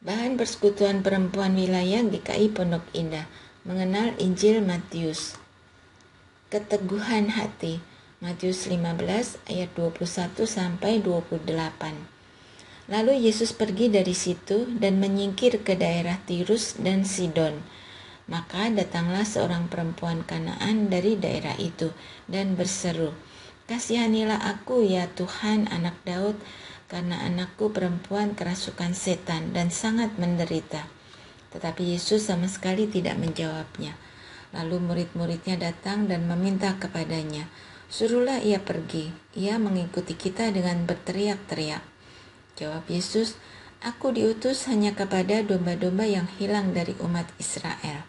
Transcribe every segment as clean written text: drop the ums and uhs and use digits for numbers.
Bahan Persekutuan Perempuan Wilayah GKI Pondok Indah mengenal Injil Matius. Keteguhan hati, Matius 15 ayat 21 sampai 28. Lalu Yesus pergi dari situ dan menyingkir ke daerah Tirus dan Sidon. Maka datanglah seorang perempuan Kanaan dari daerah itu dan berseru, "Kasihanilah aku ya Tuhan, anak Daud, karena anakku perempuan kerasukan setan dan sangat menderita." Tetapi Yesus sama sekali tidak menjawabnya. Lalu murid-muridnya datang dan meminta kepadanya, "Suruhlah ia pergi, ia mengikuti kita dengan berteriak-teriak." Jawab Yesus, "Aku diutus hanya kepada domba-domba yang hilang dari umat Israel."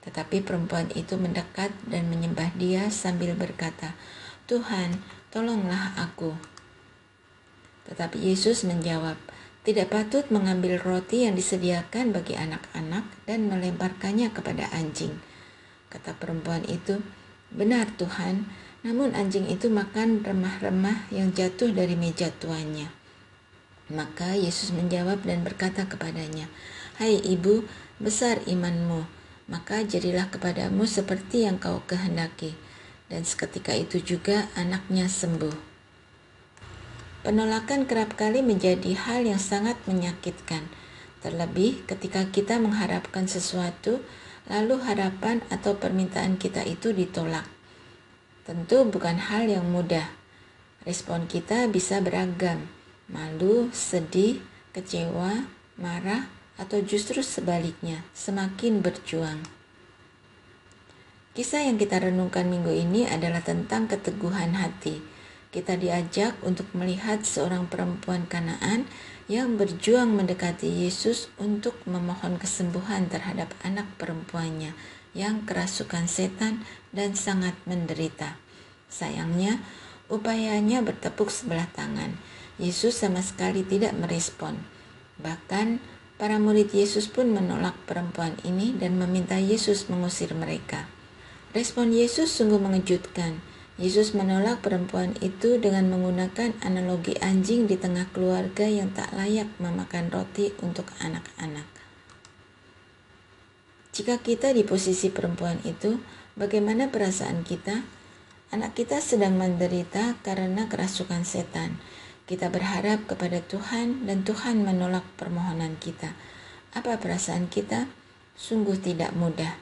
Tetapi perempuan itu mendekat dan menyembah Dia sambil berkata, "Tuhan, tolonglah aku." Tetapi Yesus menjawab, "Tidak patut mengambil roti yang disediakan bagi anak-anak dan melemparkannya kepada anjing." Kata perempuan itu, "Benar Tuhan, namun anjing itu makan remah-remah yang jatuh dari meja tuannya." Maka Yesus menjawab dan berkata kepadanya, "Hai ibu, besar imanmu, maka jadilah kepadamu seperti yang kau kehendaki." Dan seketika itu juga anaknya sembuh. Penolakan kerap kali menjadi hal yang sangat menyakitkan, terlebih ketika kita mengharapkan sesuatu, lalu harapan atau permintaan kita itu ditolak. Tentu bukan hal yang mudah. Respon kita bisa beragam, malu, sedih, kecewa, marah, atau justru sebaliknya, semakin berjuang. Kisah yang kita renungkan minggu ini adalah tentang keteguhan hati. Kita diajak untuk melihat seorang perempuan Kanaan yang berjuang mendekati Yesus untuk memohon kesembuhan terhadap anak perempuannya yang kerasukan setan dan sangat menderita. Sayangnya, upayanya bertepuk sebelah tangan. Yesus sama sekali tidak merespon. Bahkan, para murid Yesus pun menolak perempuan ini dan meminta Yesus mengusir mereka. Respon Yesus sungguh mengejutkan. Yesus menolak perempuan itu dengan menggunakan analogi anjing di tengah keluarga yang tak layak memakan roti untuk anak-anak. Jika kita di posisi perempuan itu, bagaimana perasaan kita? Anak kita sedang menderita karena kerasukan setan. Kita berharap kepada Tuhan dan Tuhan menolak permohonan kita. Apa perasaan kita? Sungguh tidak mudah.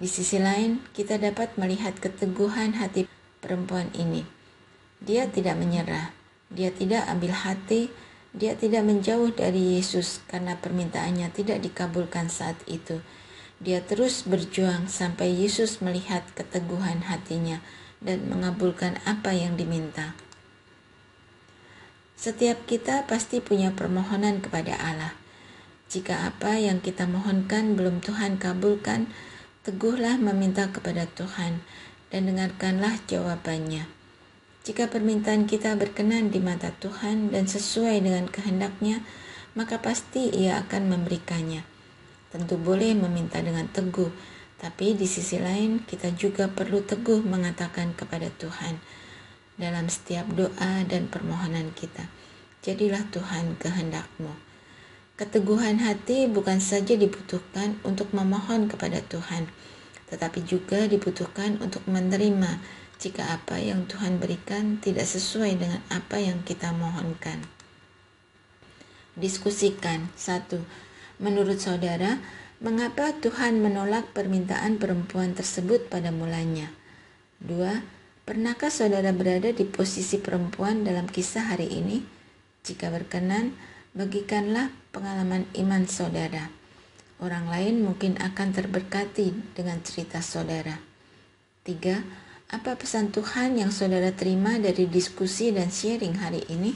Di sisi lain, kita dapat melihat keteguhan hati perempuan ini. Dia tidak menyerah, dia tidak ambil hati, dia tidak menjauh dari Yesus karena permintaannya tidak dikabulkan saat itu. Dia terus berjuang sampai Yesus melihat keteguhan hatinya dan mengabulkan apa yang diminta. Setiap kita pasti punya permohonan kepada Allah. Jika apa yang kita mohonkan belum Tuhan kabulkan, teguhlah meminta kepada Tuhan dan dengarkanlah jawabannya. Jika permintaan kita berkenan di mata Tuhan dan sesuai dengan kehendak-Nya, maka pasti Ia akan memberikannya. Tentu boleh meminta dengan teguh, tapi di sisi lain kita juga perlu teguh mengatakan kepada Tuhan dalam setiap doa dan permohonan kita, "Jadilah Tuhan kehendak-Mu." Keteguhan hati bukan saja dibutuhkan untuk memohon kepada Tuhan, tetapi juga dibutuhkan untuk menerima jika apa yang Tuhan berikan tidak sesuai dengan apa yang kita mohonkan. Diskusikan. 1. Menurut saudara, mengapa Tuhan menolak permintaan perempuan tersebut pada mulanya? 2. Pernahkah saudara berada di posisi perempuan dalam kisah hari ini? Jika berkenan, bagikanlah pengalaman iman saudara. Orang lain mungkin akan terberkati dengan cerita saudara. 3. Apa pesan Tuhan yang saudara terima dari diskusi dan sharing hari ini?